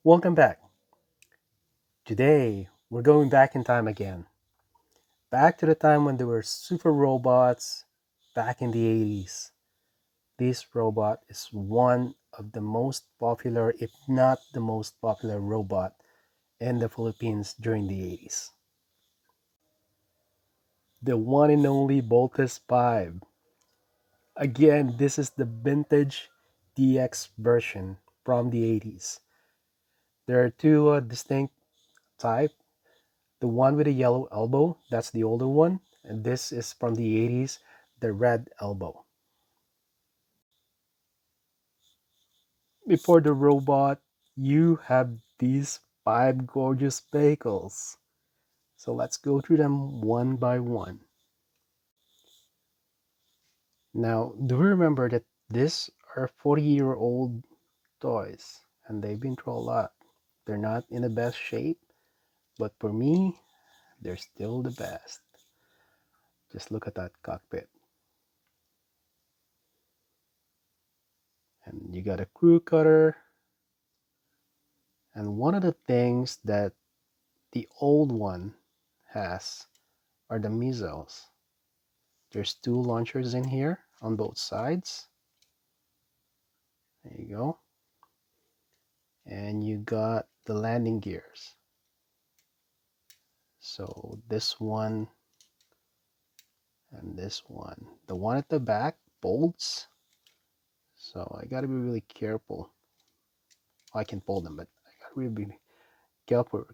Welcome back. Today, we're going back in time again. Back to the time when there were super robots back in the 80s. This robot is one of the most popular, if not the most popular robot in the Philippines during the 80s. The one and only Voltes 5. Again, this is the vintage DX version from the 80s. There are two distinct types. The one with the yellow elbow, that's the older one. And this is from the 80s, the red elbow. Before the robot, you have these five gorgeous vehicles. So let's go through them one by one. Now, do you remember that these are 40-year-old toys and they've been through a lot? They're not in the best shape, but for me, they're still the best. Just look at that cockpit. And you got a crew cutter. And one of the things that the old one has are the missiles. There's two launchers in here on both sides. There you go. And you got the landing gears. So this one and this one. The one at the back bolts. So I gotta be really careful. I can pull them, but I gotta really be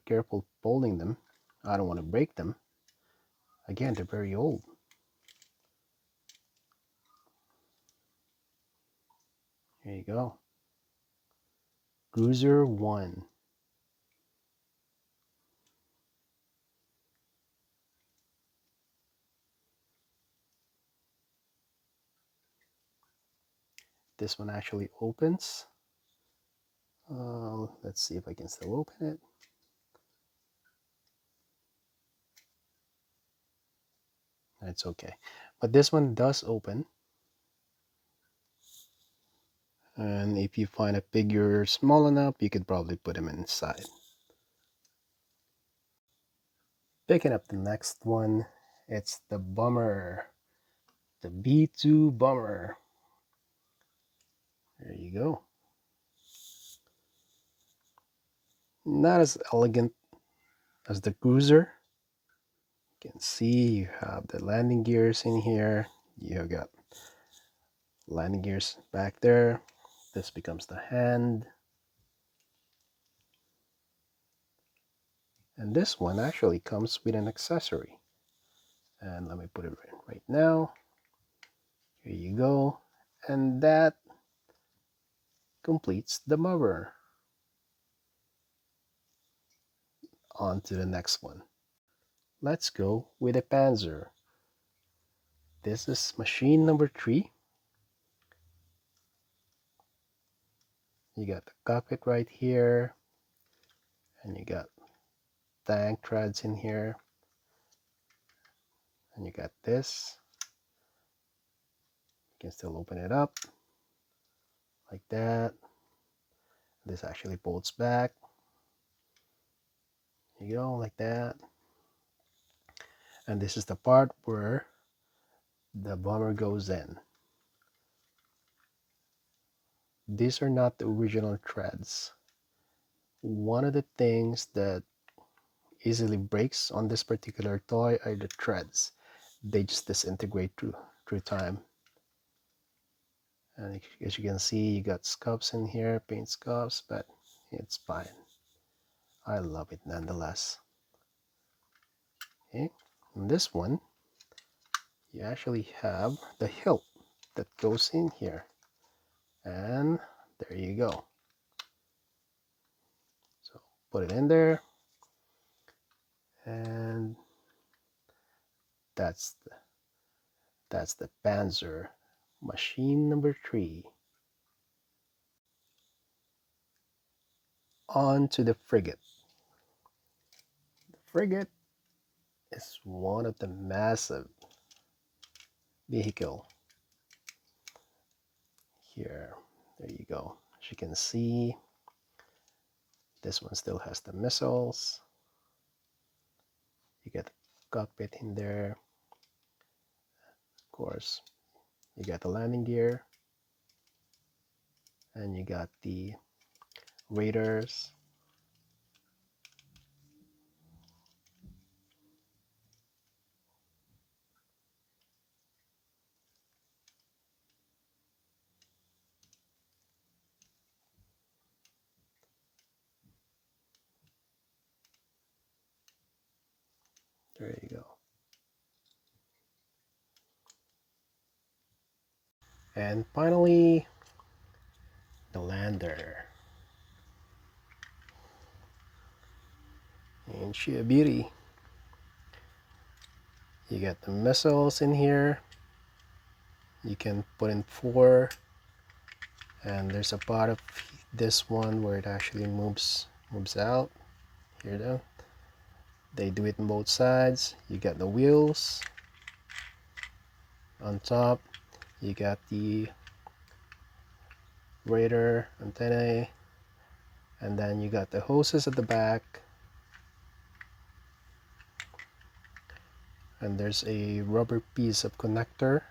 careful pulling them. I don't want to break them. Again, they're very old. Here you go. Cruiser 1. This one actually opens. Let's see if I can still open it. It's okay. But this one does open. And if you find a figure small enough, you could probably put him inside. Picking up the next one, it's the bomber. The B-2 bomber. There you go. Not as elegant as the cruiser. You can see you have the landing gears in here. You got landing gears back there. This becomes the hand. And this one actually comes with an accessory. And let me put it right now. Here you go. And that completes the mower. On to the next one. Let's go with a Panzer. This is machine number 3. You got the cockpit right here. And you got tank treads in here. And you got this. You can still open it up like that. This actually bolts back. You go like that. And this is the part where the bomber goes in. These are not the original threads. One of the things that easily breaks on this particular toy are the threads. They just disintegrate through time. And as you can see, you got scuffs in here, paint scuffs, but it's fine. I love it nonetheless. Okay, and this one, you actually have the hilt that goes in here. And there you go. So put it in there. And that's the Panzer machine number 3. On to the Frigate. The Frigate is one of the massive vehicle here. There you go. As you can see, This one still has the missiles. You get the cockpit in there. Of course, you got the landing gear. And you got the radars. There you go. And finally, the lander. Ain't she a beauty? You got the missiles in here. You can put in 4, and there's a part of this one where it actually moves out. Here though. They do it on both sides. You got the wheels on top. You got the radar antennae, and then you got the hoses at the back. And there's a rubber piece of connector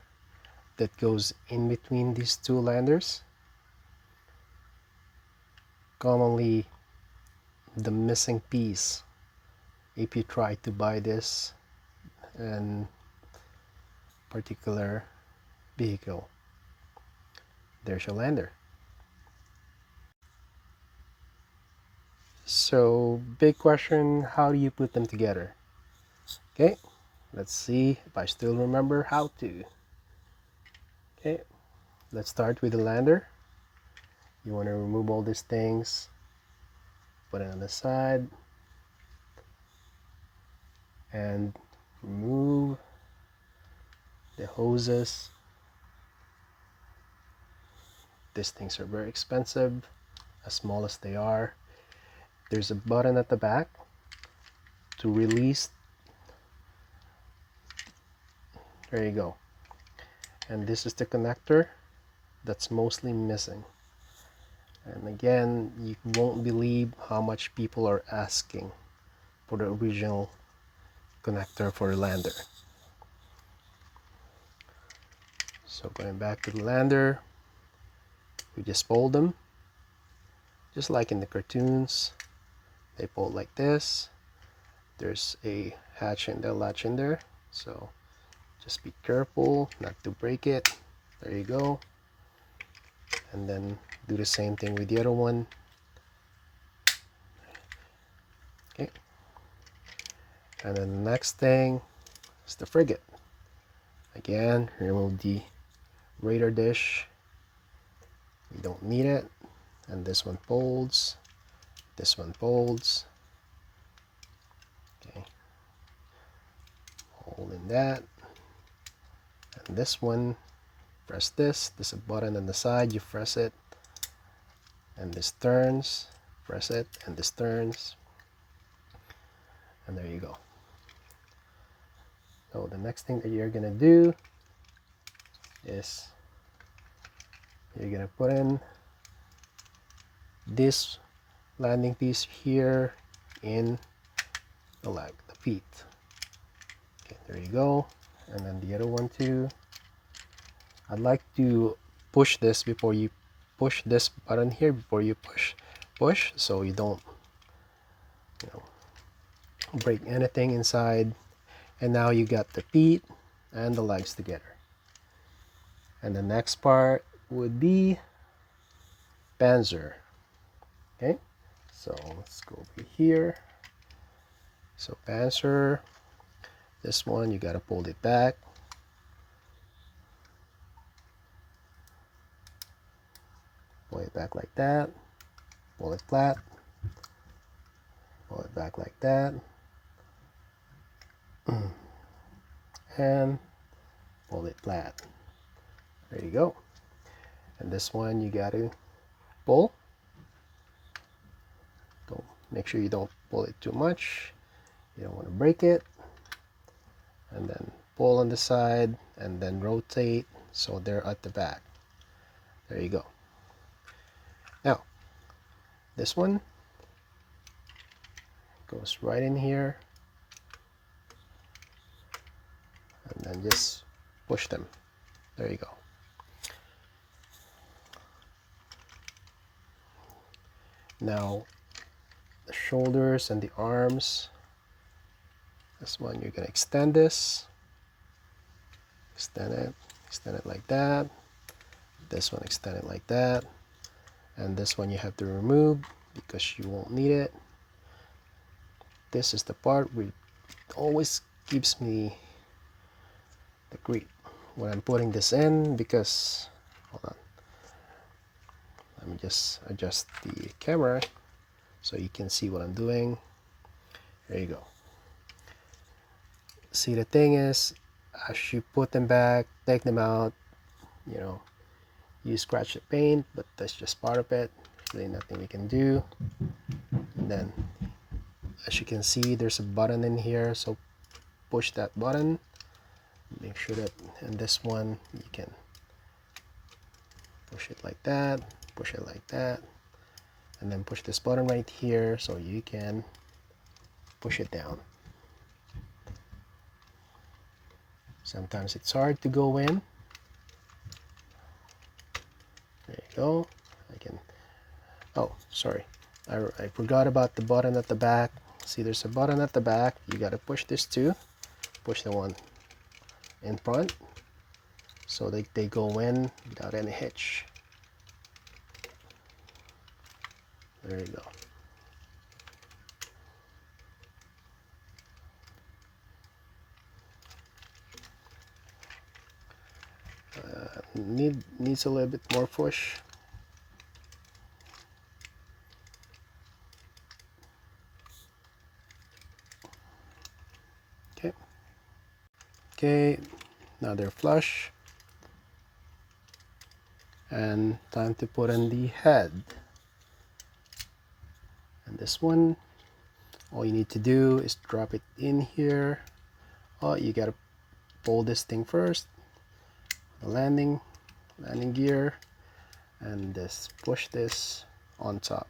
that goes in between these 2 landers. Commonly the missing piece if you try to buy this in particular vehicle. There's your lander. So big question, how do you put them together? Okay, let's see if I still remember how to. Okay, let's start with the lander. You want to remove all these things, put it on the side, and remove the hoses. These things are very expensive, as small as they are. There's a button at the back to release. There you go. And this is the connector that's mostly missing. And again, you won't believe how much people are asking for the original connector for the lander. So going back to the lander, we just fold them just like in the cartoons. They fold like this. There's a hatch and a latch in there, so just be careful not to break it. There you go. And then do the same thing with the other one. Okay, and then the next thing is the frigate. Again, remove the radar dish. You don't need it. And this one folds. This one folds. Okay, hold in that. And this one, press this. There's a button on the side. You press it, and this turns. Press it, and this turns. And there you go. So the next thing that you're gonna do is you're gonna put in this landing piece here in the leg, the feet. Okay, there you go. And then the other one too. I'd like to push this before you push this button here, before you push, so you don't, break anything inside. And now you got the feet and the legs together. And the next part would be Panzer. Okay, so let's go over here. So Panzer, this one you gotta pull it back. Pull it back like that. Pull it flat. Pull it back like that. And pull it flat. There you go. And this one you gotta pull. Don't make sure you don't pull it too much. You don't want to break it. And then pull on the side and then rotate so they're at the back. There you go. Now this one Goes right in here, and then just push them. There you go. Now the shoulders and the arms, this one you're gonna extend this, extend it like that. This one extend it like that, and this one you have to remove because you won't need it. This is the part where it always gives me the grief when I'm putting this in, because hold on, let me just adjust the camera so you can see what I'm doing. There you go. See, the thing is, as you put them back, take them out, you know, you scratch the paint, but that's just part of it. Really nothing we can do. And then as you can see, there's a button in here, so push that button. Make sure that in this one you can push it like that, push it like that, and then push this button right here so you can push it down. Sometimes it's hard to go in. There you go. I can, oh sorry, I forgot about the button at the back. See, there's a button at the back. You got to push this too. Push the one in front so they go in without any hitch. There you go. Needs a little bit more push. Okay, now they're flush, and time to put in the head. And this one, all you need to do is drop it in here. Oh, you gotta pull this thing first, the landing gear, and just push this on top.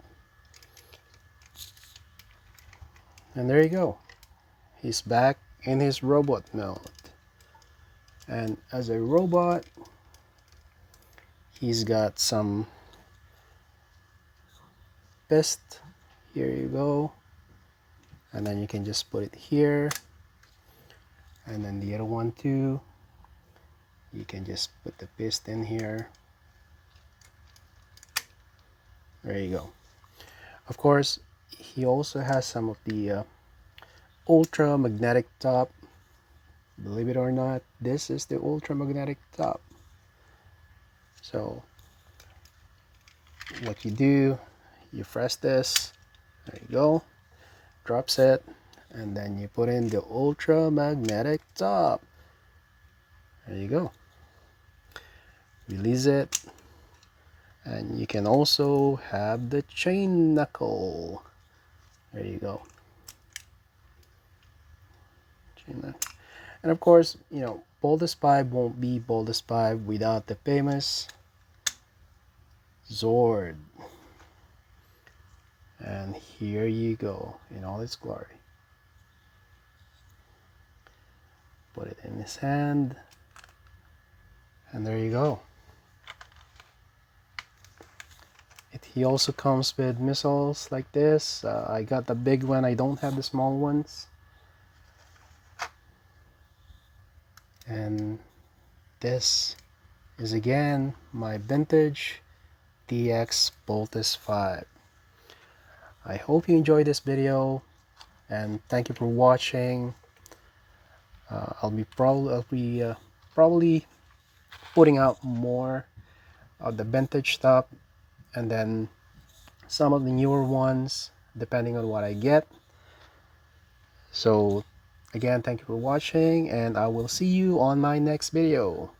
And there you go. He's back in his robot mode. And as a robot, he's got some fist. Here you go. And then you can just put it here. And then the other one too. You can just put the fist in here. There you go. Of course, he also has some of the ultra magnetic top. Believe it or not, this is the ultra magnetic top. So what you do, you press this, there you go, drops it, and then you put in the ultra magnetic top. There you go. Release it, and you can also have the chain knuckle. There you go. Chain knuckle. And of course, you know, Boldest 5 won't be Boldest 5 without the famous Zord. And here you go in all its glory. Put it in his hand, and there you go. He also comes with missiles like this. I got the big one, I don't have the small ones. And this is again my vintage DX Boltus 5. I hope you enjoyed this video, and thank you for watching. I'll be probably putting out more of the vintage stuff, and then some of the newer ones depending on what I get. So again, thank you for watching, and I will see you on my next video.